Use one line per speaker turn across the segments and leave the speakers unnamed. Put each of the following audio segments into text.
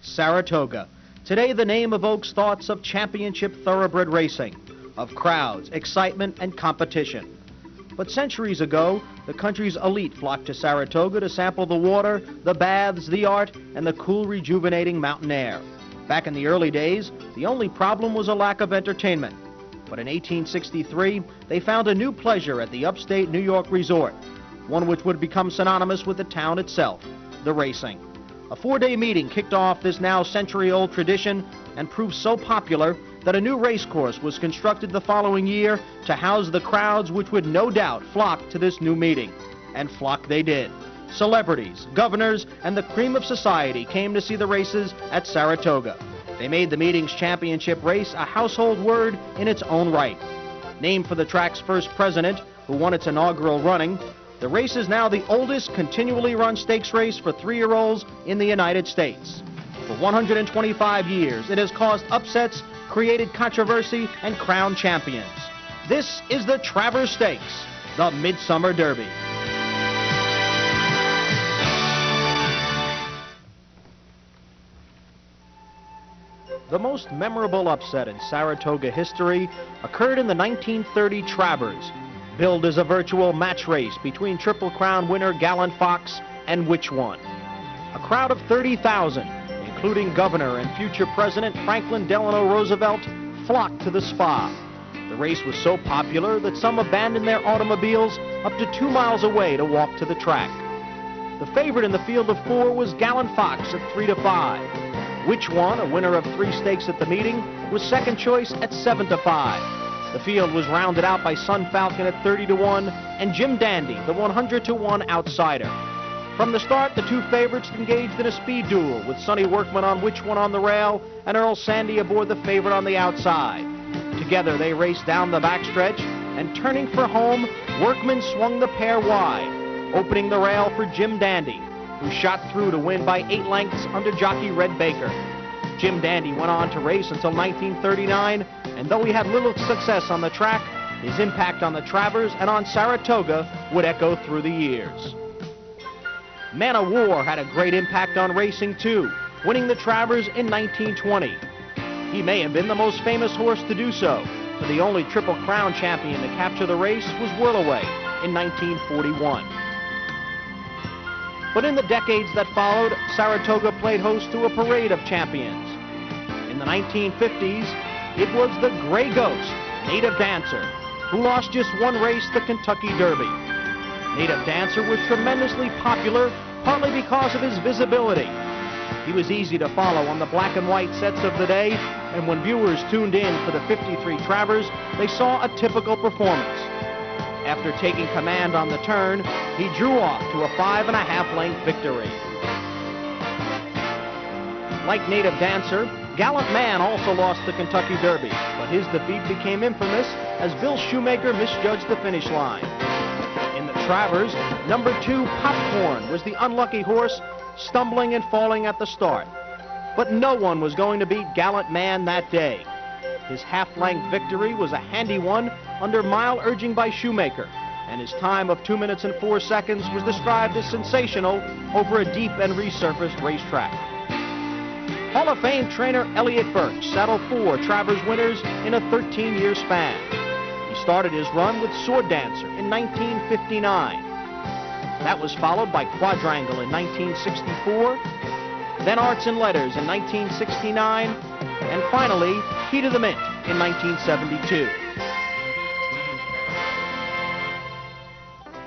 Saratoga. Today the name evokes thoughts of championship thoroughbred racing, of crowds, excitement, and competition. But centuries ago, the country's elite flocked to Saratoga to sample the water, the baths, the art, and the cool, rejuvenating mountain air. Back in the early days, the only problem was a lack of entertainment. But in 1863, they found a new pleasure at the upstate New York resort, one which would become synonymous with the town itself, the racing. A 4-day meeting kicked off this now century-old tradition and proved so popular that a new race course was constructed the following year to house the crowds which would no doubt flock to this new meeting. And flock they did. Celebrities, governors, and the cream of society came to see the races at Saratoga. They made the meeting's championship race a household word in its own right. Named for the track's first president, who won its inaugural running, the race is now the oldest continually run stakes race for 3-year-olds in the United States. For 125 years, it has caused upsets, created controversy, and crowned champions. This is the Travers Stakes, the Midsummer Derby. The most memorable upset in Saratoga history occurred in the 1930 Travers, billed as a virtual match race between Triple Crown winner Gallant Fox and Which One. A crowd of 30,000, including Governor and future President Franklin Delano Roosevelt, flocked to the spa. The race was so popular that some abandoned their automobiles up to 2 miles away to walk to the track. The favorite in the field of 4 was Gallant Fox at 3-5. Which One, a winner of 3 stakes at the meeting, was second choice at 7-5. The field was rounded out by Sun Falcon at 30-1 and Jim Dandy, the 100-1 outsider. From the start, the 2 favorites engaged in a speed duel with Sonny Workman on Which One on the rail and Earl Sandy aboard the favorite on the outside. Together, they raced down the backstretch, and turning for home, Workman swung the pair wide, opening the rail for Jim Dandy, who shot through to win by 8 lengths under jockey Red Baker. Jim Dandy went on to race until 1939, and though he had little success on the track, his impact on the Travers and on Saratoga would echo through the years. Man of War had a great impact on racing too, winning the Travers in 1920. He may have been the most famous horse to do so, for the only Triple Crown champion to capture the race was Whirlaway in 1941. But in the decades that followed, Saratoga played host to a parade of champions. In the 1950s, it was the Gray Ghost, Native Dancer, who lost just 1 race, the Kentucky Derby. Native Dancer was tremendously popular, partly because of his visibility. He was easy to follow on the black and white sets of the day, and when viewers tuned in for the 53 Travers, they saw a typical performance. After taking command on the turn, he drew off to a 5.5-length victory. Like Native Dancer, Gallant Man also lost the Kentucky Derby, but his defeat became infamous as Bill Shoemaker misjudged the finish line. In the Travers, number 2 Popcorn was the unlucky horse, stumbling and falling at the start. But no one was going to beat Gallant Man that day. His half-length victory was a handy one under mile urging by Shoemaker, and his time of 2 minutes and 4 seconds was described as sensational over a deep and resurfaced racetrack. Hall of Fame trainer Elliot Burch saddled 4 Travers winners in a 13-year span. He started his run with Sword Dancer in 1959. That was followed by Quadrangle in 1964, then Arts and Letters in 1969, and finally Key to the Mint in 1972.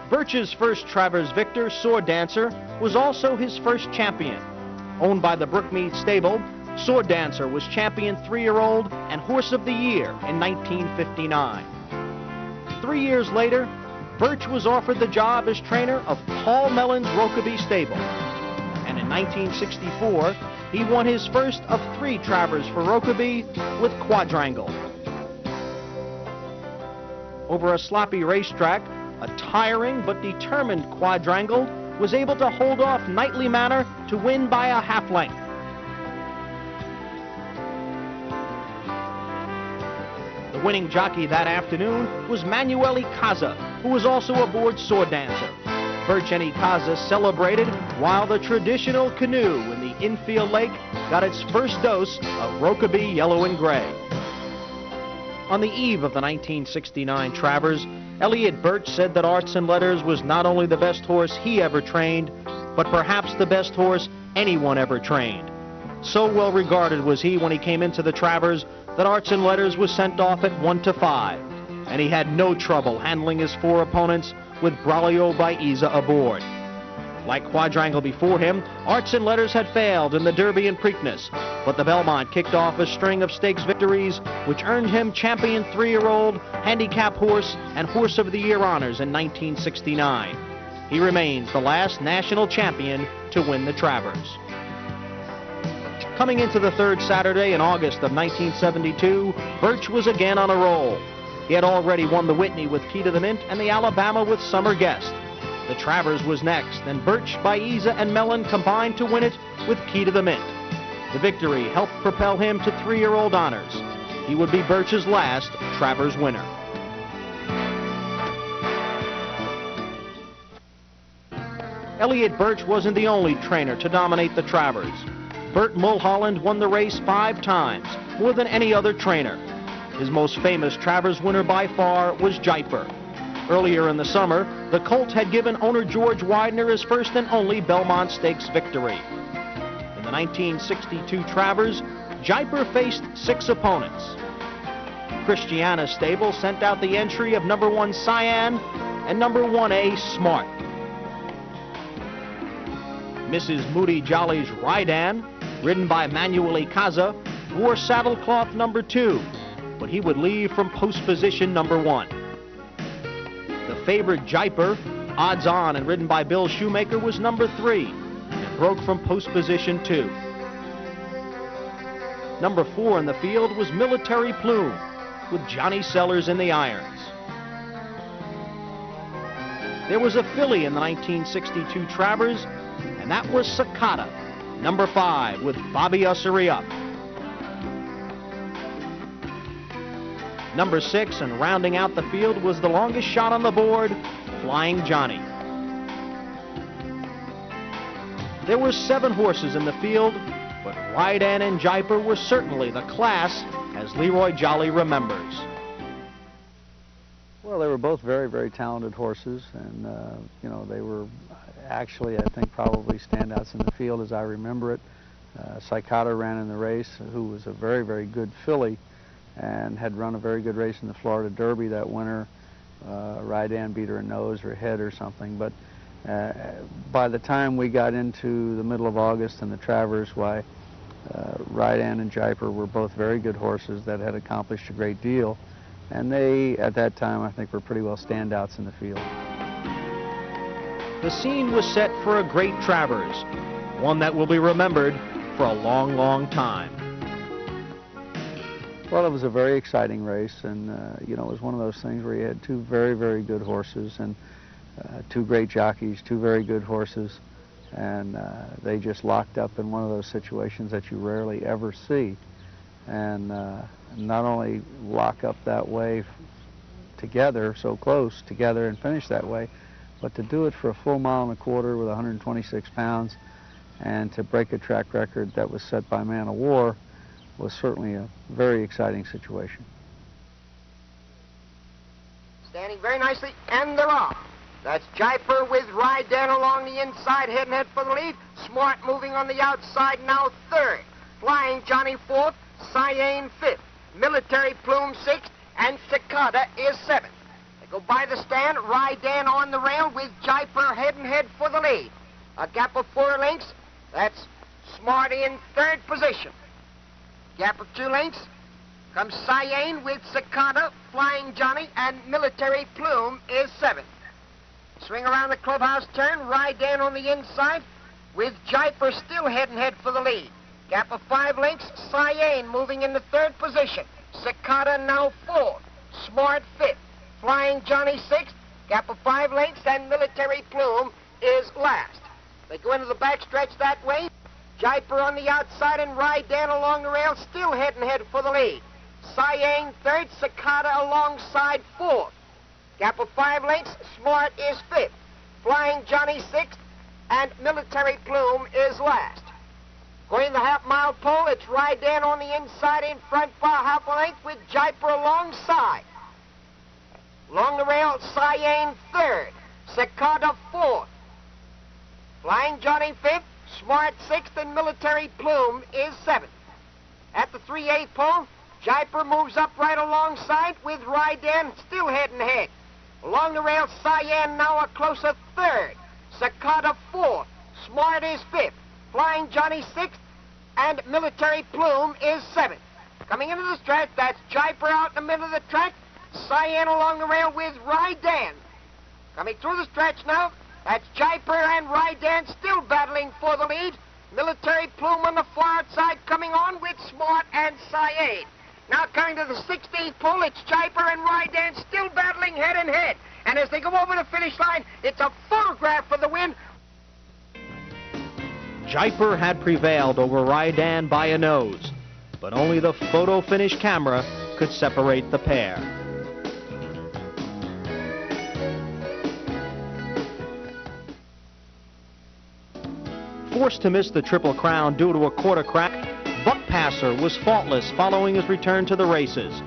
Burch's first Travers victor, Sword Dancer, was also his first champion. Owned by the Brookmead stable, Sword Dancer was champion 3-year-old and Horse of the Year in 1959. 3 years later, Burch was offered the job as trainer of Paul Mellon's Rokeby stable. And in 1964, he won his first of 3 Travers for Rokeby with Quadrangle. Over a sloppy racetrack, a tiring but determined Quadrangle was able to hold off Knightly Manor to win by a half-length. The winning jockey that afternoon was Manuel Icaza, who was also aboard Sword Dancer. Burch and Ikaza celebrated while the traditional canoe in the infield lake got its first dose of Rokeby Yellow and Gray. On the eve of the 1969 Travers, Elliot Burch said that Arts and Letters was not only the best horse he ever trained, but perhaps the best horse anyone ever trained. So well regarded was he when he came into the Travers that Arts and Letters was sent off at 1-5, and he had no trouble handling his 4 opponents with Braulio by Isa aboard. Like Quadrangle before him, Arts and Letters had failed in the Derby and Preakness, but the Belmont kicked off a string of stakes victories which earned him Champion 3-year-old, Handicap Horse, and Horse of the Year honors in 1969. He remains the last national champion to win the Travers. Coming into the third Saturday in August of 1972, Burch was again on a roll. He had already won the Whitney with Key to the Mint and the Alabama with Summer Guest. The Travers was next, and Burch, Baeza, and Mellon combined to win it with Key to the Mint. The victory helped propel him to 3-year-old honors. He would be Burch's last Travers winner. Elliot Burch wasn't the only trainer to dominate the Travers. Bert Mulholland won the race 5 times, more than any other trainer. His most famous Travers winner by far was Jaipur. Earlier in the summer, the colt had given owner George Widener his first and only Belmont Stakes victory. In the 1962 Travers, Jaipur faced 6 opponents. Christiana Stable sent out the entry of number 1 Cyan and number 1A Smart. Mrs. Moody Jolly's Rydan, ridden by Manuel Ikaza, wore saddlecloth number 2, but he would leave from post position number 1. The favorite Jaipur, odds on and ridden by Bill Shoemaker, was number 3 and broke from post position 2. Number 4 in the field was Military Plume, with Johnny Sellers in the irons. There was a filly in the 1962 Travers, and that was Sakata, number 5, with Bobby Ussery up. Number 6, and rounding out the field, was the longest shot on the board, Flying Johnny. There were 7 horses in the field, but Rydan and Jaipur were certainly the class, as Leroy Jolly remembers.
Well, they were both very, very talented horses, and you know, they were actually, I think, probably standouts in the field as I remember it. Saikata ran in the race, who was a very, very good filly and had run a very good race in the Florida Derby that winter. Rydan beat her a nose or a head or something, but by the time we got into the middle of August and the Travers, why, Rydan and Jaipur were both very good horses that had accomplished a great deal, and they, at that time, I think, were pretty well standouts in the field.
The scene was set for a great Travers, one that will be remembered for a long, long time.
Well, it was a very exciting race, and you know, it was one of those things where you had 2 very, very good horses and 2 great jockeys, 2 very good horses, and they just locked up in one of those situations that you rarely ever see. And not only lock up that way together, so close together, and finish that way, but to do it for a full 1.25 miles with 126 pounds and to break a track record that was set by Man of War was certainly a very exciting situation.
Standing very nicely, and they're off. That's Jaipur with Rydan along the inside, head and head for the lead. Smart moving on the outside, now 3rd. Flying Johnny 4th, Cyan 5th. Military Plume 6th, and Sakata is 7th. They go by the stand, Rydan on the rail with Jaipur head and head for the lead. A gap of 4 lengths, that's Smart in 3rd position. Gap of 2 lengths comes Cyan with Sakata, Flying Johnny, and Military Plume is 7th. Swing around the clubhouse turn, Rydan on the inside with Jaipur still head and head for the lead. Gap of 5 lengths, Cyan moving in the 3rd position. Sakata now 4th, Smart 5th, Flying Johnny 6th, gap of 5 lengths, and Military Plume is last. They go into the backstretch that way. Jaipur on the outside and Rydan along the rail, still head and head for the lead. Cyan 3rd, Sakata alongside 4th. Gap of 5 lengths, Smart is 5th. Flying Johnny sixth, and Military Plume is last. Going the half-mile pole, it's Rydan on the inside in front for half a length with Jaipur alongside. Along the rail, Cyan third, Cicada fourth. Flying Johnny fifth, Smart sixth, and Military Plume is seventh. At the 3/8 pole, Jaipur moves up right alongside with Rydan still head-and-head. Along the rail, Cyan now a closer third, Cicada fourth, Smart is fifth, Flying Johnny sixth, and Military Plume is seventh. Coming into the stretch, that's Jaipur out in the middle of the track, Cyan along the rail with Rydan. Coming through the stretch now, that's Jaipur and Rydan still battling for the lead. Military Plume on the far outside coming on with Smart and Cyan. Now coming to the 16th pole, it's Jaipur and Rydan still battling head-and-head. And as they go over the finish line, it's a photograph for the win.
Jaipur had prevailed over Rydan by a nose, but only the photo finish camera could separate the pair. Forced to miss the Triple Crown due to a quarter crack, Buckpasser was faultless following his return to the races.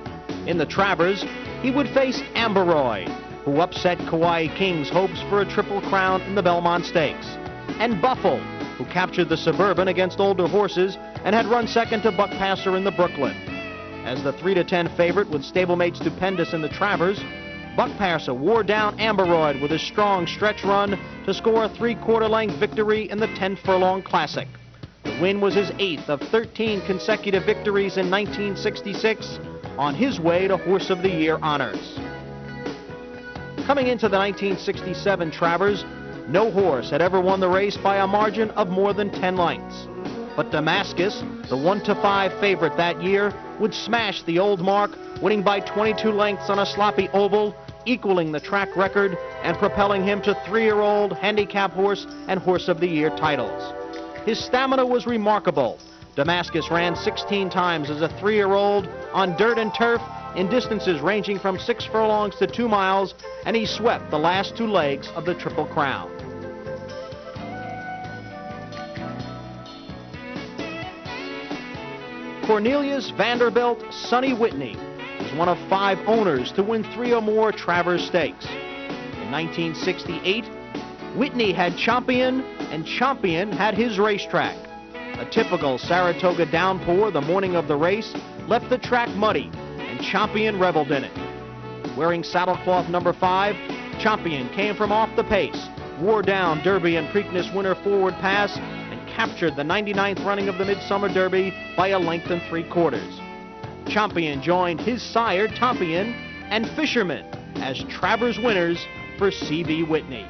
In the Travers, he would face Imbriale, who upset Kauai King's hopes for a Triple Crown in the Belmont Stakes, and Buffalo, who captured the Suburban against older horses and had run second to Buckpasser in the Brooklyn. As the 3-10 favorite with stablemate Stupendous in the Travers, Buckpasser wore down Imbriale with a strong stretch run to score a 3/4 length victory in the 10 Furlong Classic. The win was his 8th of 13 consecutive victories in 1966, on his way to Horse of the Year honors. Coming into the 1967 Travers, no horse had ever won the race by a margin of more than 10 lengths. But Damascus, the 1-5 favorite that year, would smash the old mark, winning by 22 lengths on a sloppy oval, equaling the track record and propelling him to 3-year-old, handicap horse, and Horse of the Year titles. His stamina was remarkable. Damascus ran 16 times as a 3-year-old on dirt and turf in distances ranging from 6 furlongs to 2 miles, and he swept the last 2 legs of the Triple Crown. Cornelius Vanderbilt Sonny Whitney was one of 5 owners to win 3 or more Travers Stakes. In 1968, Whitney had Champion, and Champion had his racetrack. A typical Saratoga downpour the morning of the race left the track muddy, and Champion reveled in it. Wearing saddlecloth number 5, Champion came from off the pace, wore down Derby and Preakness winner Forward Pass, and captured the 99th running of the Midsummer Derby by a length and 3/4. Champion joined his sire Tompion and Fisherman as Travers winners for C.B. Whitney.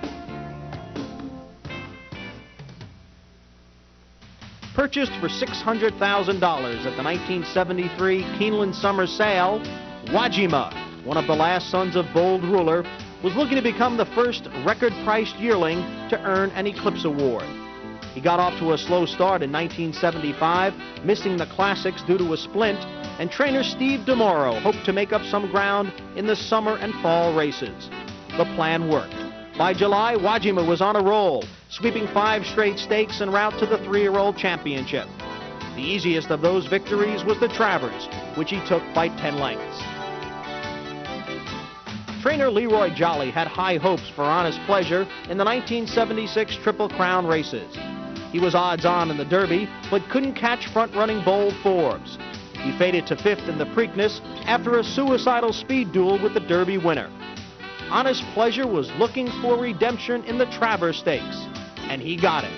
Purchased for $600,000 at the 1973 Keeneland Summer Sale, Wajima, one of the last sons of Bold Ruler, was looking to become the first record-priced yearling to earn an Eclipse Award. He got off to a slow start in 1975, missing the Classics due to a splint, and trainer Steve DeMauro hoped to make up some ground in the summer and fall races. The plan worked. By July, Wajima was on a roll, sweeping 5 straight stakes en route to the 3-year-old championship. The easiest of those victories was the Travers, which he took by 10 lengths. Trainer Leroy Jolly had high hopes for Honest Pleasure in the 1976 Triple Crown races. He was odds-on in the Derby, but couldn't catch front-running Bold Forbes. He faded to 5th in the Preakness after a suicidal speed duel with the Derby winner. Honest Pleasure was looking for redemption in the Travers Stakes, and he got it.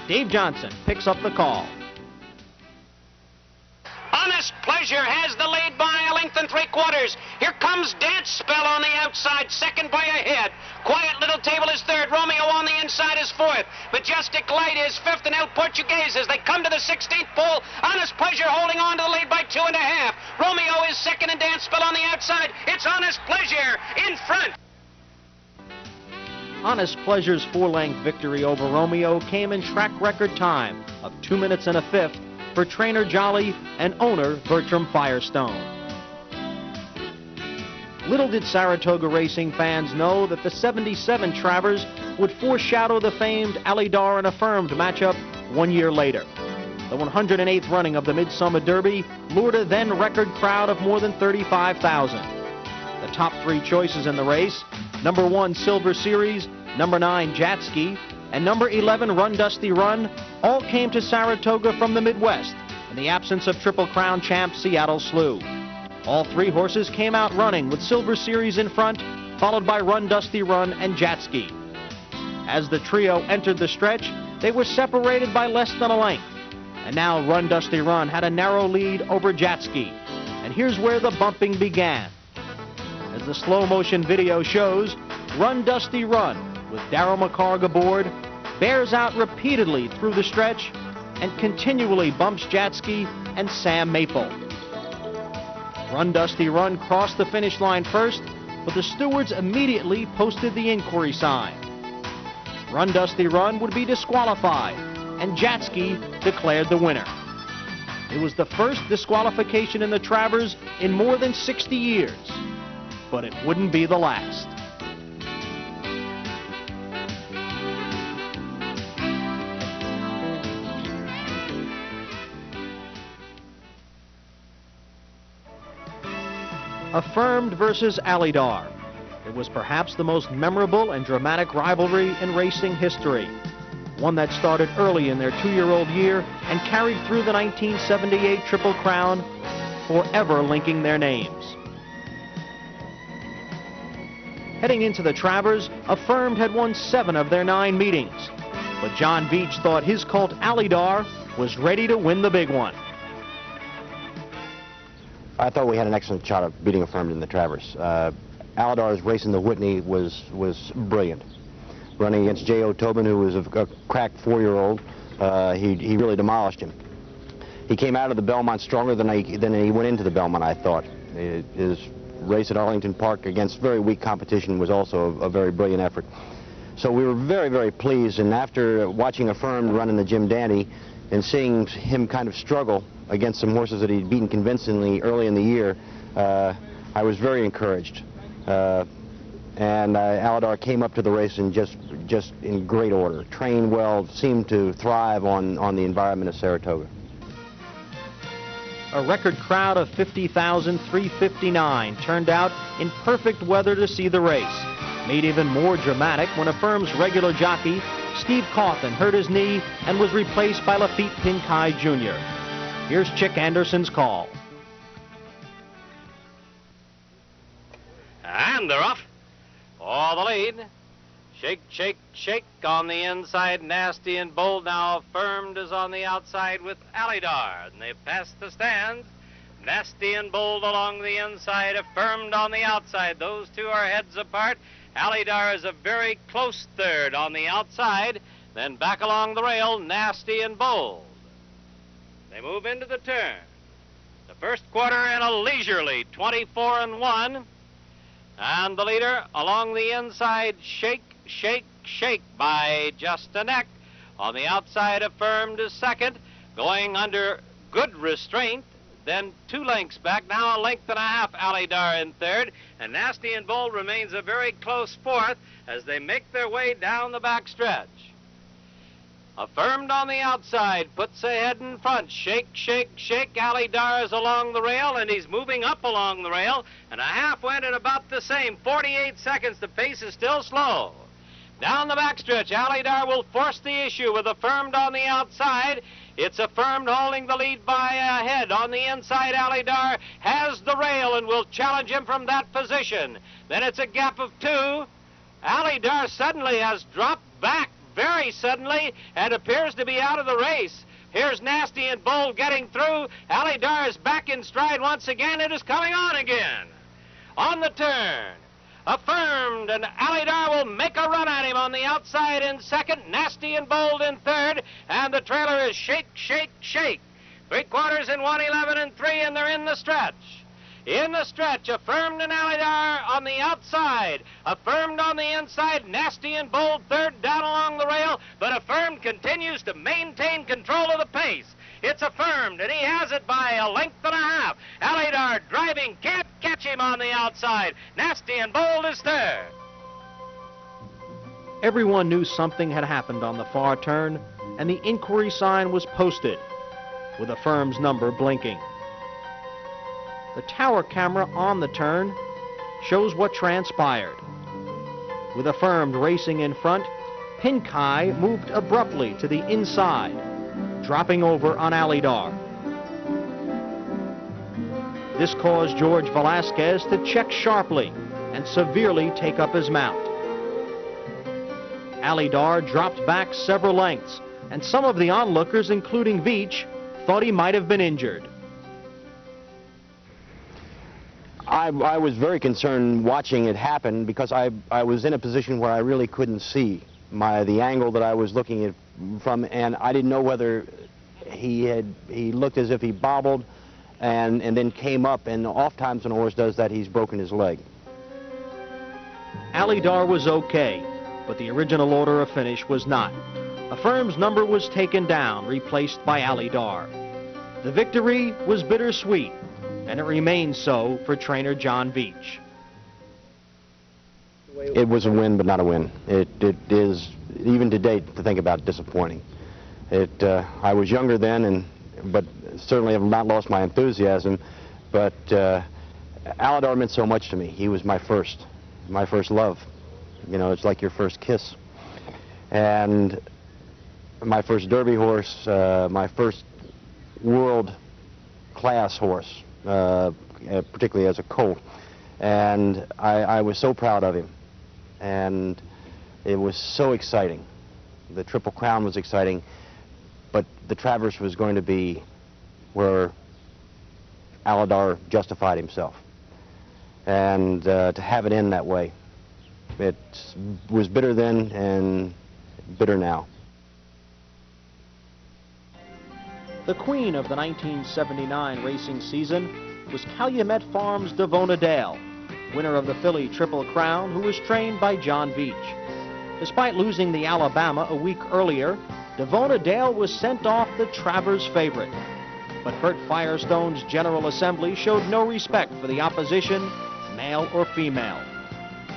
Dave Johnson picks up the call.
Honest Pleasure has the lead by a length and 3/4. Here comes Dance Spell on the outside, second by a head. Quiet Little Table is third. Romeo on the inside is fourth. Majestic Light is fifth, and El Portuguese as they come to the 16th pole. Honest Pleasure holding on to the lead by 2.5. Romeo is second, and Dance Spell on the outside. It's Honest Pleasure in front.
Honest Pleasure's 4-length victory over Romeo came in track record time of 2 minutes and a 1/5 for trainer Jolly and owner Bertram Firestone. Little did Saratoga racing fans know that the 77 Travers would foreshadow the famed Alydar and Affirmed matchup 1 year later. The 108th running of the Midsummer Derby lured a then record crowd of more than 35,000. The top three choices in the race, number 1 Silver Series, number 9 Jatski, and number 11 Run Dusty Run, all came to Saratoga from the Midwest in the absence of Triple Crown champ Seattle Slew. All three horses came out running with Silver Series in front, followed by Run Dusty Run and Jatski. As the trio entered the stretch, they were separated by less than a length. And now Run Dusty Run had a narrow lead over Jatski. And here's where the bumping began. As the slow motion video shows, Run Dusty Run, with Darryl McCarg aboard, bears out repeatedly through the stretch and continually bumps Jatski and Sam Maple. Run Dusty Run crossed the finish line first, but the stewards immediately posted the inquiry sign. Run Dusty Run would be disqualified, and Jatski declared the winner. It was the first disqualification in the Travers in more than 60 years, but it wouldn't be the last. Affirmed versus Alydar. It was perhaps the most memorable and dramatic rivalry in racing history. One that started early in their 2-year-old year and carried through the 1978 Triple Crown, forever linking their names. Heading into the Travers, Affirmed had won 7 of their 9 meetings. But John Beach thought his colt Alydar was ready to win the big one.
I thought we had an excellent shot of beating Affirmed in the Travers. Alydar's race in the Whitney was brilliant. Running against J.O. Tobin, who was a crack 4-year-old, he really demolished him. He came out of the Belmont stronger than he went into the Belmont, I thought. His race at Arlington Park against very weak competition was also a very brilliant effort. So we were very, very pleased, and after watching Affirmed run in the Jim Dandy and seeing him kind of struggle against some horses that he'd beaten convincingly early in the year, I was very encouraged. And Alydar came up to the race in just in great order. Trained well, seemed to thrive on the environment of Saratoga.
A record crowd of 50,359 turned out in perfect weather to see the race. Made even more dramatic when Affirmed's regular jockey, Steve Cawthon, hurt his knee and was replaced by Lafitte Pinkai Jr. Here's Chick Anderson's call.
And they're off. For the lead. Shake, shake, shake on the inside. Nasty and Bold now. Affirmed is on the outside with Alydar. And they've passed the stands. Nasty and Bold along the inside. Affirmed on the outside. Those two are heads apart. Alydar is a very close third on the outside. Then back along the rail, Nasty and Bold. They move into the turn. The first quarter in a leisurely 24-1. And the leader along the inside, Shake, Shake, Shake by just a neck. On the outside, Affirmed is second, going under good restraint. Then 2 lengths back, now a length and a half, Alydar in third. And Nasty and Bold remains a very close fourth as they make their way down the back stretch. Affirmed on the outside, puts ahead in front. Shake, shake, shake. Alydar is along the rail, and he's moving up along the rail. And a half went at about the same, 48 seconds. The pace is still slow. Down the backstretch, Alydar will force the issue with Affirmed on the outside. It's Affirmed holding the lead by a head. On the inside, Alydar has the rail and will challenge him from that position. Then it's a gap of 2. Alydar suddenly has dropped back very suddenly and appears to be out of the race. Here's Nasty and Bold getting through. Alydar is back in stride once again. It is coming on again. On the turn, Affirmed, and Alydar will make a run at him on the outside in second. Nasty and Bold in third, and the trailer is Shake, Shake, Shake. 3/4 in 1:11 and 3, and they're in the stretch. In the stretch, Affirmed and Alydar on the outside. Affirmed on the inside, Nasty and Bold third down along the rail, but Affirmed continues to maintain control of the pace. It's Affirmed, and he has it by a length and a half. Alydar driving, can't catch him on the outside. Nasty and Bold is third.
Everyone knew something had happened on the far turn, and the inquiry sign was posted, with Affirmed's number blinking. The tower camera on the turn shows what transpired. With Affirmed racing in front, Pinkai moved abruptly to the inside, dropping over on Alydar. This caused George Velasquez to check sharply and severely take up his mount. Alydar dropped back several lengths, and some of the onlookers, including Veach, thought he might have been injured.
I was very concerned watching it happen because I was in a position where I really couldn't see the angle that I was looking at from, and I didn't know whether he looked as if he bobbled and then came up, and oftentimes when a horse does that, he's broken his leg.
Alydar was okay, but the original order of finish was not. Affirmed's number was taken down, replaced by Alydar. The victory was bittersweet, and it remains so for trainer John Veach.
It was a win, but not a win. It is, even to date, to think about, disappointing. I was younger then, but certainly have not lost my enthusiasm. But Alydar meant so much to me. He was my first love. You know, it's like your first kiss. And my first Derby horse, my first world-class horse, particularly as a colt. And I was so proud of him. And it was so exciting. The Triple Crown was exciting, but the Travers was going to be where Alydar justified himself. And to have it end that way, it was bitter then and bitter now.
The queen of the 1979 racing season was Calumet Farms' Devona Dale, winner of the Filly Triple Crown, who was trained by John Veach. Despite losing the Alabama a week earlier, Devona Dale was sent off the Travers favorite. But Bert Firestone's General Assembly showed no respect for the opposition, male or female.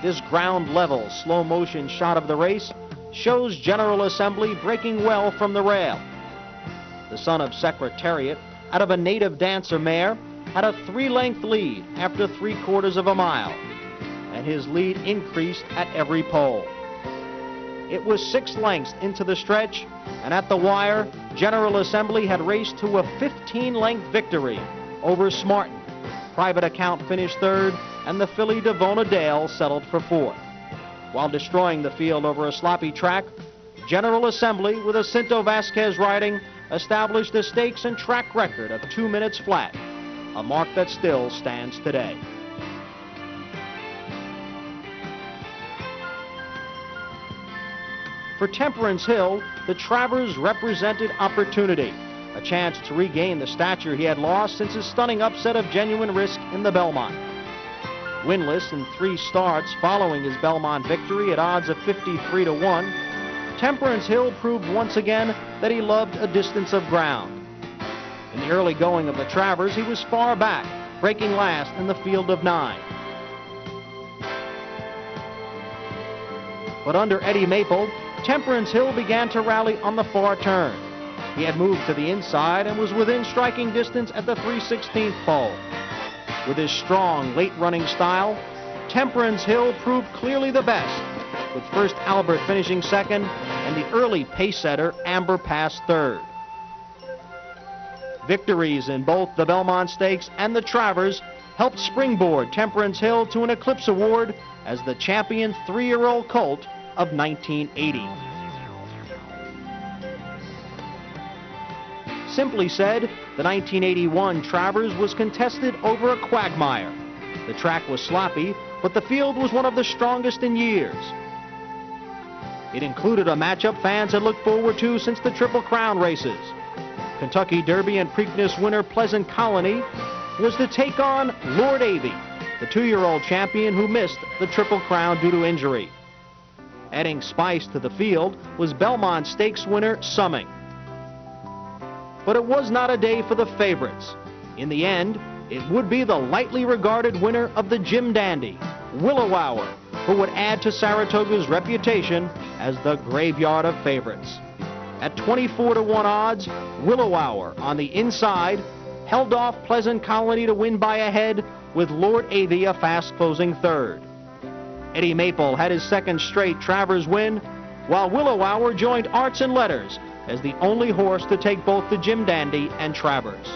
This ground-level, slow-motion shot of the race shows General Assembly breaking well from the rail. The son of Secretariat, out of a native dancer mare, had a 3-length lead after 3/4 of a mile, and his lead increased at every pole. It was 6 lengths into the stretch, and at the wire, General Assembly had raced to a 15-length victory over Smartin. Private Account finished 3rd, and the filly Devona Dale settled for 4th. While destroying the field over a sloppy track, General Assembly, with Jacinto Vasquez riding, established a stakes and track record of 2 minutes flat, a mark that still stands today. For Temperance Hill, the Travers represented opportunity, a chance to regain the stature he had lost since his stunning upset of Genuine Risk in the Belmont. Winless in 3 starts following his Belmont victory at odds of 53-1, Temperance Hill proved once again that he loved a distance of ground. In the early going of the Travers, he was far back, breaking last in the field of 9. But under Eddie Maple, Temperance Hill began to rally on the far turn. He had moved to the inside and was within striking distance at the 3/16 pole. With his strong, late-running style, Temperance Hill proved clearly the best, with First Albert finishing 2nd and the early pace-setter Amber passed 3rd. Victories in both the Belmont Stakes and the Travers helped springboard Temperance Hill to an Eclipse Award as the champion 3-year-old colt of 1980. Simply said, the 1981 Travers was contested over a quagmire. The track was sloppy, but the field was one of the strongest in years. It included a matchup fans had looked forward to since the Triple Crown races. Kentucky Derby and Preakness winner Pleasant Colony was to take on Lord Avey, the 2-year-old champion who missed the Triple Crown due to injury. Adding spice to the field was Belmont Stakes winner Summing. But it was not a day for the favorites. In the end, it would be the lightly regarded winner of the Jim Dandy, Willow Hour, who would add to Saratoga's reputation as the graveyard of favorites. At 24-1 odds, Willow Hour on the inside held off Pleasant Colony to win by a head, with Lord Avey a fast closing third. Eddie Maple had his second straight Travers win, while Willow Hour joined Arts and Letters as the only horse to take both the Jim Dandy and Travers.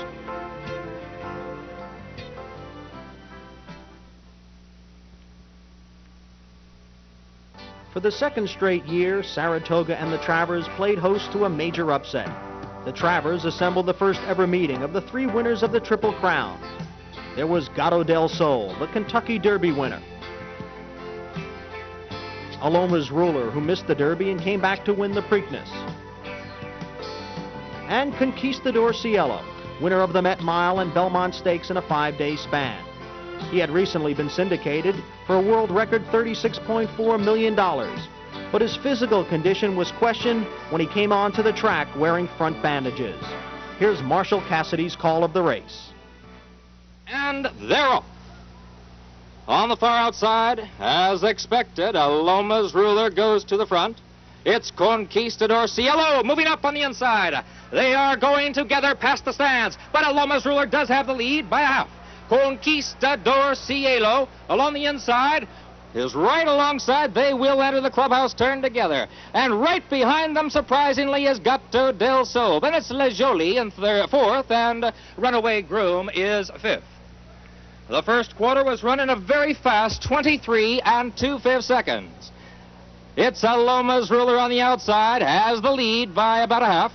For the second straight year, Saratoga and the Travers played host to a major upset. The Travers assembled the first ever meeting of the three winners of the Triple Crown. There was Gato del Sol, the Kentucky Derby winner. Aloma's Ruler, who missed the Derby and came back to win the Preakness. And Conquistador Cielo, winner of the Met Mile and Belmont Stakes in a 5-day span. He had recently been syndicated for a world record $36.4 million, but his physical condition was questioned when he came onto the track wearing front bandages. Here's Marshall Cassidy's call of the race.
And they're off. On the far outside, as expected, Aloma's Ruler goes to the front. It's Conquistador Cielo moving up on the inside. They are going together past the stands, but Aloma's Ruler does have the lead by a half. Conquistador Cielo along the inside is right alongside. They will enter the clubhouse turn together. And right behind them, surprisingly, is Gato del Sol. Then it's Le Jolie in fourth, and Runaway Groom is fifth. The first quarter was run in a very fast 23 2/5 seconds. It's Aloma's Ruler on the outside, has the lead by about a half.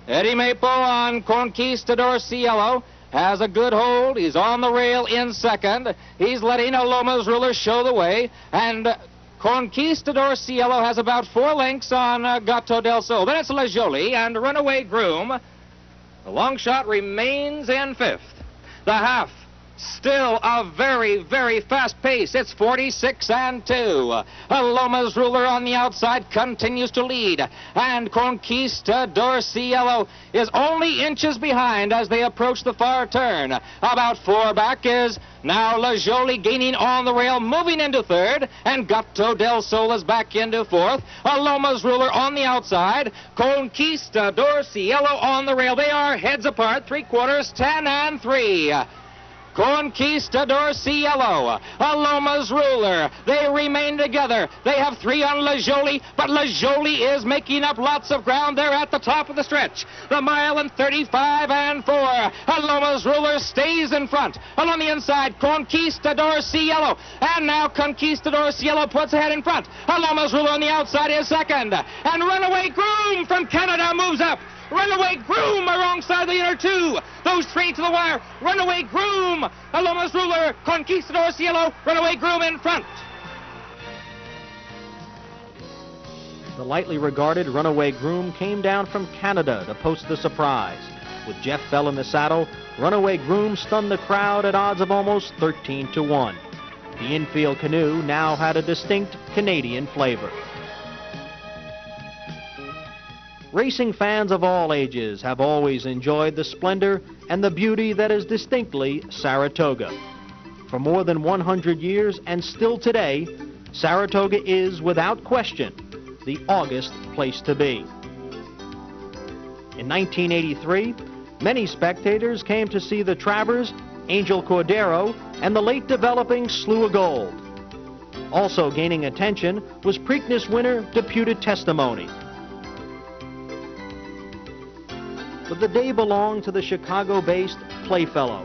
Eddie Maple on Conquistador Cielo has a good hold. He's on the rail in second. He's letting Aloma's Ruler show the way. And Conquistador Cielo has about 4 lengths on Gato del Sol. Then it's Le Jolie and Runaway Groom. The long shot remains in fifth. The half, still a very, very fast pace. It's 46 2. Aloma's Ruler on the outside continues to lead. And Conquistador Cielo is only inches behind as they approach the far turn. About 4 back is now Le Jolie gaining on the rail, moving into third. And Gato del Sol is back into fourth. Aloma's Ruler on the outside. Conquistador Cielo on the rail. They are heads apart, 3/4, 10 3. Conquistador Cielo, Aloma's Ruler, they remain together. They have 3 on Le Jolie, but Le Jolie is making up lots of ground there at the top of the stretch. The mile in 35 4. Aloma's Ruler stays in front. Along the inside, Conquistador Cielo. And now Conquistador Cielo puts ahead in front. Aloma's Ruler on the outside is second. And Runaway Groom from Canada moves up. Runaway Groom alongside the inner 2. Those 3 to the wire. Runaway Groom, Aloma's Ruler, Conquistador Cielo, Runaway Groom in front.
The lightly regarded Runaway Groom came down from Canada to post the surprise. With Jeff Bell in the saddle, Runaway Groom stunned the crowd at odds of almost 13 to 1. The infield canoe now had a distinct Canadian flavor. Racing fans of all ages have always enjoyed the splendor and the beauty that is distinctly Saratoga. For more than 100 years and still today, Saratoga is, without question, the August place to be. In 1983, many spectators came to see the Travers, Angel Cordero, and the late developing Slew of Gold. Also gaining attention was Preakness winner Deputed Testimony. But the day belonged to the Chicago-based Playfellow.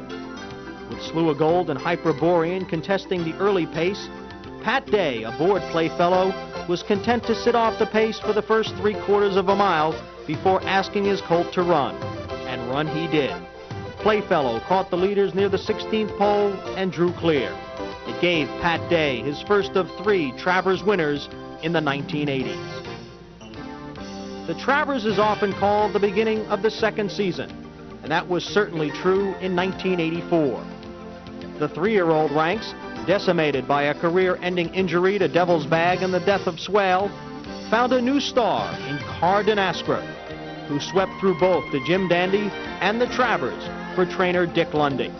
With Slew of Gold and Hyperborean contesting the early pace, Pat Day, aboard Playfellow, was content to sit off the pace for the first 3/4 of a mile before asking his colt to run. And run he did. Playfellow caught the leaders near the 16th pole and drew clear. It gave Pat Day his first of 3 Travers winners in the 1980s. The Travers is often called the beginning of the second season, and that was certainly true in 1984. The 3-year-old ranks, decimated by a career-ending injury to Devil's Bag and the death of Swale, found a new star in Cordero, who swept through both the Jim Dandy and the Travers for trainer Dick Lundy.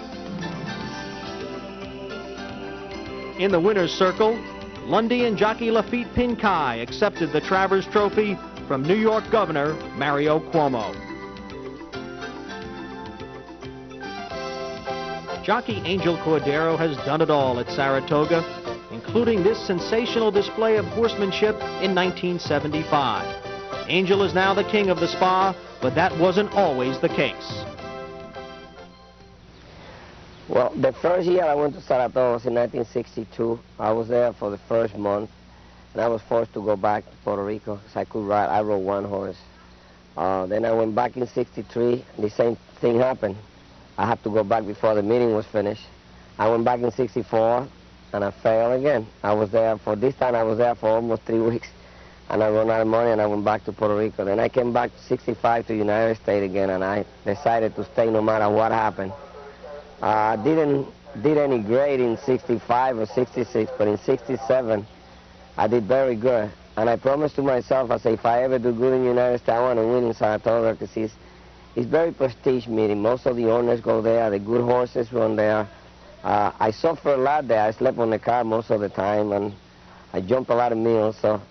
In the winner's circle, Lundy and jockey Lafitte Pincaille accepted the Travers Trophy from New York Governor Mario Cuomo. Jockey Angel Cordero has done it all at Saratoga, including this sensational display of horsemanship in 1975. Angel is now the king of the spa, but that wasn't always the case.
Well, the first year I went to Saratoga was in 1962. I was there for the first month, and I was forced to go back to Puerto Rico because I could ride. I rode one horse. Then I went back in 63, and the same thing happened. I had to go back before the meeting was finished. I went back in 64, and I failed again. I was there for, this time I was there for almost 3 weeks, and I ran out of money, and I went back to Puerto Rico. Then I came back to 65 to United States again, and I decided to stay no matter what happened. I didn't any grade in 65 or 66, but in 67, I did very good. And I promised to myself, I said, if I ever do good in the United States, I want to win in Saratoga, because it's very prestige meeting. Most of the owners go there. The good horses run there. I suffer a lot there. I slept on the car most of the time, and I jump a lot of meals. So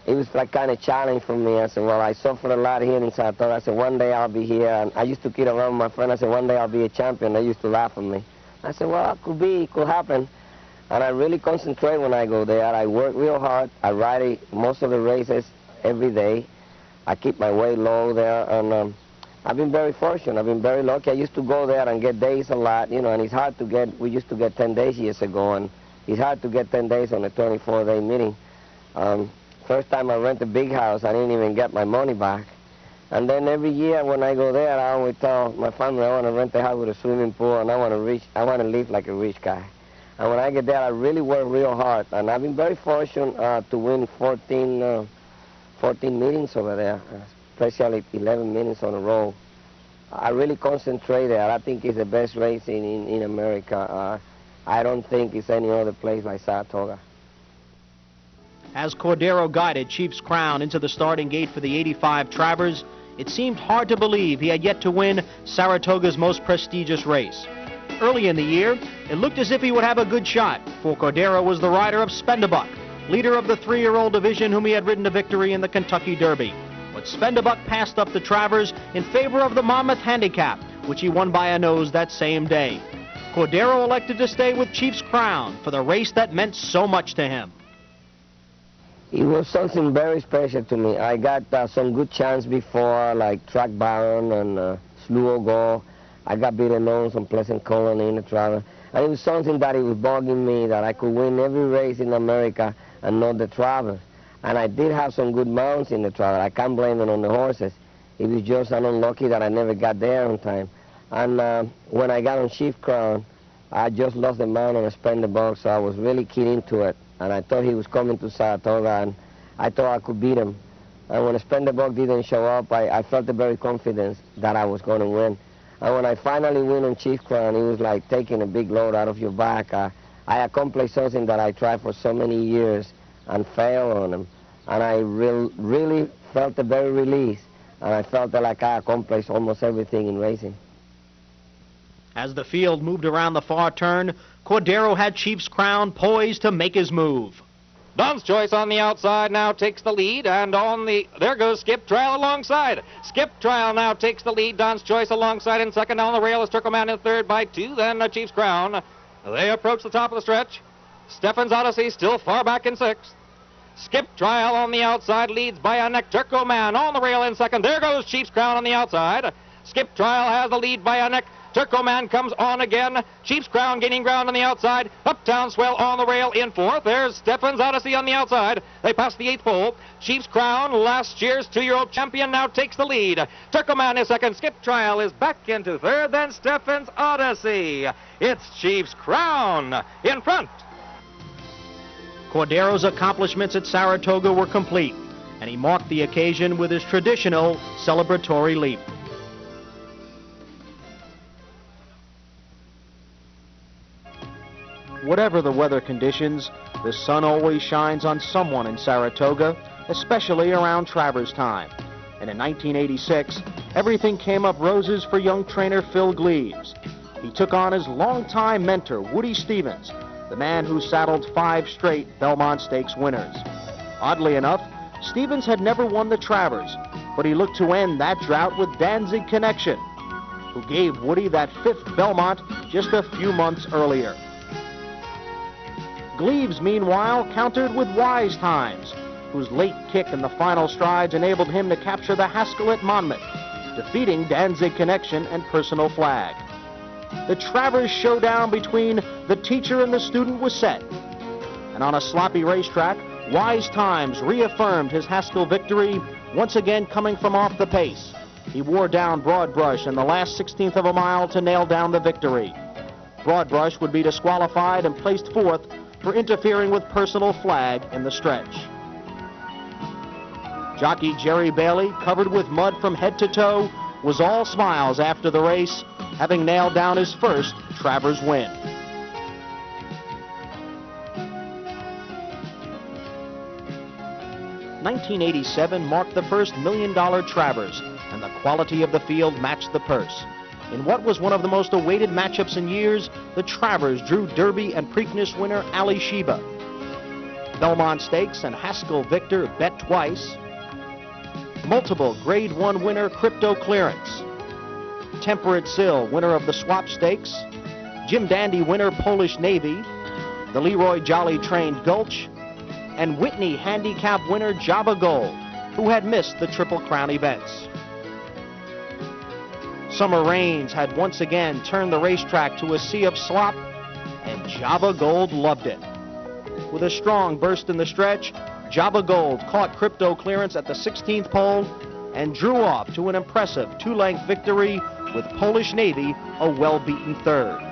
it was like kind of challenge for me. I said, well, I suffered a lot here in Saratoga. I said, one day I'll be here. And I used to kid around with my friend. I said, one day I'll be a champion. They used to laugh at me. I said, well, it could be, it could happen. And I really concentrate when I go there. I work real hard. I ride most of the races every day. I keep my weight low there, and I've been very fortunate. I've been very lucky. I used to go there and get days a lot, you know, and it's hard to get, we used to get 10 days years ago, and it's hard to get 10 days on a 24-day meeting. First time I rent a big house, I didn't even get my money back. And then every year when I go there, I always tell my family I want to rent a house with a swimming pool, and I want to live like a rich guy. And when I get there, I really work real hard. And I've been very fortunate to win 14 meetings over there, especially 11 meetings on a row. I really concentrate there. I think it's the best racing in America. I don't think it's any other place like Saratoga.
As Cordero guided Chief's Crown into the starting gate for the '85 Travers, it seemed hard to believe he had yet to win Saratoga's most prestigious race. Early in the year, it looked as if he would have a good shot, for Cordero was the rider of Spendabuck, leader of the 3-year-old division whom he had ridden to victory in the Kentucky Derby. But Spendabuck passed up the Travers in favor of the Monmouth Handicap, which he won by a nose that same day. Cordero elected to stay with Chief's Crown for the race that meant so much to him.
It was something very special to me. I got some good chance before, like Track Baron and Slough Go. I got beaten on some Pleasant Colony in the Travers. And it was something that it was bugging me, that I could win every race in America and not the Travers. And I did have some good mounts in the Travers. I can't blame it on the horses. It was just unlucky that I never got there on time. And when I got on Chief's Crown, I just lost the mount on a Spendabuck, so I was really keen into it. And I thought he was coming to Saratoga, and I thought I could beat him. And when Spendabuck didn't show up, I felt very confident that I was going to win. And when I finally win on Chief's Crown, it was like taking a big load out of your back. I accomplished something that I tried for so many years and failed on him. And I really felt very released. And I felt like I accomplished almost everything in racing.
As the field moved around the far turn, Cordero had Chief's Crown poised to make his move.
Don's Choice on the outside now takes the lead, and there goes Skip Trial alongside. Skip Trial now takes the lead. Don's Choice alongside in second. Down the rail is Turcoman in third by 2, then Chief's Crown. They approach the top of the stretch. Stefan's Odyssey still far back in 6th. Skip Trial on the outside leads by a neck. Turcoman on the rail in second. There goes Chief's Crown on the outside. Skip Trial has the lead by a neck. Turcoman comes on again. Chief's Crown gaining ground on the outside. Uptown Swell on the rail in 4th. There's Stefan's Odyssey on the outside. They pass the 8th pole. Chief's Crown, last year's 2-year-old champion, now takes the lead. Turcoman is second. Skip Trial is back into third. Then Stefan's Odyssey. It's Chief's Crown in front.
Cordero's accomplishments at Saratoga were complete, and he marked the occasion with his traditional celebratory leap. Whatever the weather conditions, the sun always shines on someone in Saratoga, especially around Travers time. And in 1986, everything came up roses for young trainer Phil Gleaves. He took on his longtime mentor, Woody Stevens, the man who saddled 5 straight Belmont Stakes winners. Oddly enough, Stevens had never won the Travers, but he looked to end that drought with Danzig Connection, who gave Woody that 5th Belmont just a few months earlier. Gleaves, meanwhile, countered with Wise Times, whose late kick in the final strides enabled him to capture the Haskell at Monmouth, defeating Danzig Connection and Personal Flag. The Travers showdown between the teacher and the student was set, and on a sloppy racetrack, Wise Times reaffirmed his Haskell victory, once again coming from off the pace. He wore down Broadbrush in the last 16th of a mile to nail down the victory. Broadbrush would be disqualified and placed 4th for interfering with Personal Flag in the stretch. Jockey Jerry Bailey, covered with mud from head to toe, was all smiles after the race, having nailed down his first Travers win. '87 marked the first $1 million Travers, and the quality of the field matched the purse. In what was one of the most awaited matchups in years, the Travers drew Derby and Preakness winner Ali Sheba. Belmont Stakes and Haskell victor Bet Twice. Multiple Grade I winner Crypto Clearance. Temperate Sill, winner of the Swap Stakes. Jim Dandy winner Polish Navy. The Leroy Jolly trained Gulch. And Whitney handicap winner Javagold, who had missed the Triple Crown events. Summer rains had once again turned the racetrack to a sea of slop, and Javagold loved it. With a strong burst in the stretch, Javagold caught Crypto Clearance at the 16th pole and drew off to an impressive 2-length victory with Polish Navy a well-beaten 3rd.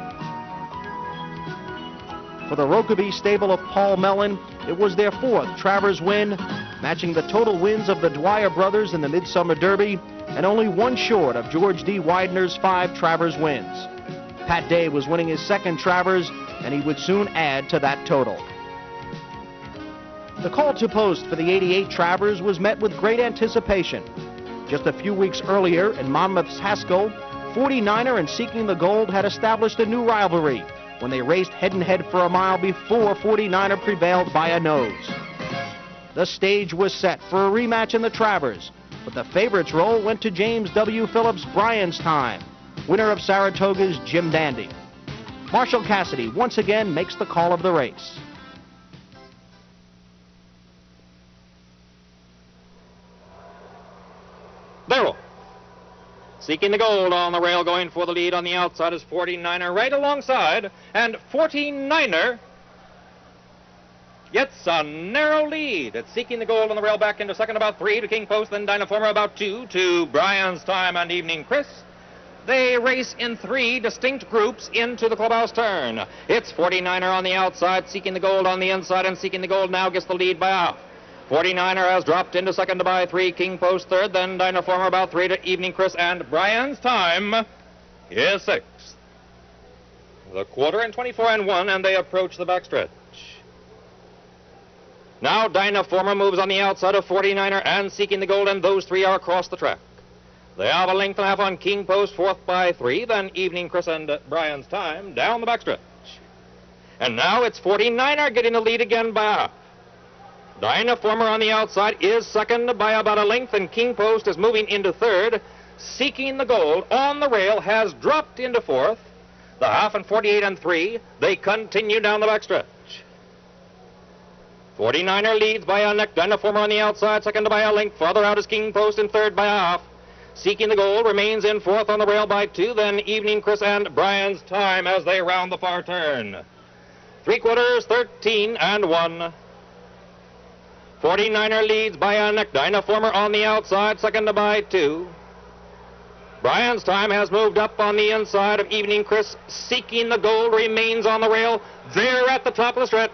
For the Rokeby stable of Paul Mellon, it was their 4th Travers win, matching the total wins of the Dwyer brothers in the Midsummer Derby, and only 1 short of George D. Widener's 5 Travers wins. Pat Day was winning his 2nd Travers, and he would soon add to that total. The call to post for the '88 Travers was met with great anticipation. Just a few weeks earlier in Monmouth's Haskell, 49er and Seeking the Gold had established a new rivalry when they raced head-and-head for a mile before 49er prevailed by a nose. The stage was set for a rematch in the Travers, but the favorite's role went to James W. Phillips' Brian's Time, winner of Saratoga's Jim Dandy. Marshall Cassidy once again makes the call of the race.
Darrell. Seeking the Gold on the rail, going for the lead on the outside is 49er right alongside, and 49er gets a narrow lead. It's Seeking the Gold on the rail back into second, about 3 to King Post, then Dynaformer about 2 to Brian's Time and Evening Chris. They race in 3 distinct groups into the clubhouse turn. It's 49er on the outside, Seeking the Gold on the inside, and Seeking the Gold now gets the lead by half. 49er has dropped into second by 3, King Post 3rd, then Dynaformer about 3 to Evening Chris, and Brian's Time is 6th. The quarter and 24 and 1, and they approach the backstretch. Now Dynaformer moves on the outside of 49er and Seeking the Gold, and those 3 are across the track. They have a length and a half on King Post, 4th by 3, then Evening Chris and Brian's Time down the backstretch. And now it's 49er getting the lead again by half. Dynaformer on the outside is second by about a length, and King Post is moving into 3rd. Seeking the Gold on the rail has dropped into 4th. The half and 48 and 3, they continue down the backstretch. 49er leads by a neck, Dynaformer on the outside, second by a length. Farther out is King Post in 3rd by a half. Seeking the Gold remains in 4th on the rail by 2, then Evening Chris and Brian's Time as they round the far turn. 3/4, 13 and 1. 49er leads by a neck, Dynaformer on the outside, second by 2. Brian's Time has moved up on the inside of Evening Chris. Seeking the Gold remains on the rail. They're at the top of the stretch.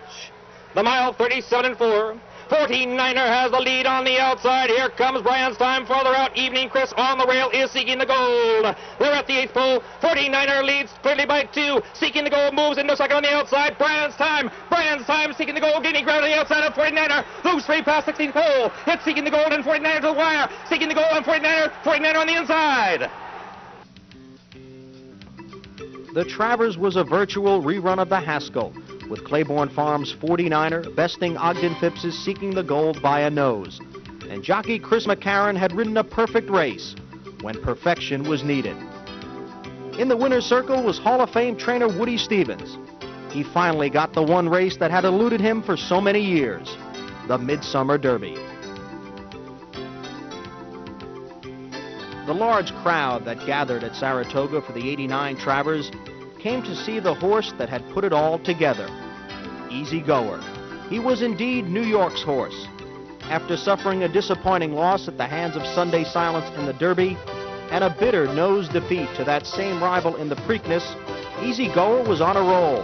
The mile 37 and 4. 49er has the lead on the outside. Here comes Brian's Time farther out. Evening Chris on the rail is Seeking the Gold. They're at the 8th pole. 49er leads clearly by 2. Seeking the Gold moves into second on the outside. Brian's Time, Seeking the Gold gaining ground on the outside of 49er. Moves 3 past 16th pole. It's Seeking the Gold and 49er to the wire. Seeking the Gold and 49er on the inside.
The Travers was a virtual rerun of the Haskell, with Claiborne Farms' 49er besting Ogden Phipps's Seeking the Gold by a nose. And jockey Chris McCarron had ridden a perfect race when perfection was needed. In the winner's circle was Hall of Fame trainer Woody Stevens. He finally got the one race that had eluded him for so many years, the Midsummer Derby. The large crowd that gathered at Saratoga for the '89 Travers came to see the horse that had put it all together, Easy Goer. He was indeed New York's horse. After suffering a disappointing loss at the hands of Sunday Silence in the Derby and a bitter nose defeat to that same rival in the Preakness, Easy Goer was on a roll.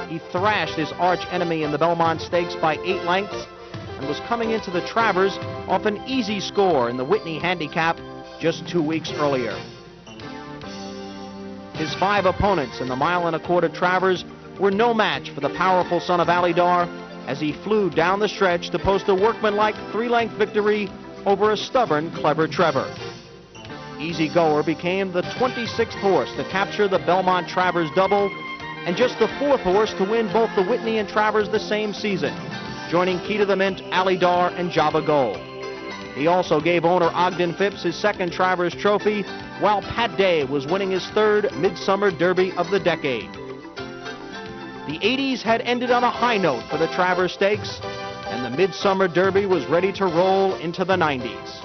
He thrashed his arch enemy in the Belmont Stakes by 8 lengths and was coming into the Travers off an easy score in the Whitney Handicap just 2 weeks earlier. His 5 opponents in the mile and a quarter Travers were no match for the powerful son of Alydar as he flew down the stretch to post a workmanlike 3-length victory over a stubborn, clever Trevor. Easy Goer became the 26th horse to capture the Belmont Travers double and just the 4th horse to win both the Whitney and Travers the same season, joining Key to the Mint, Alydar, and Javagold. He also gave owner Ogden Phipps his 2nd Travers trophy, while Pat Day was winning his 3rd Midsummer Derby of the decade. The 80s had ended on a high note for the Travers Stakes, and the Midsummer Derby was ready to roll into the 90s.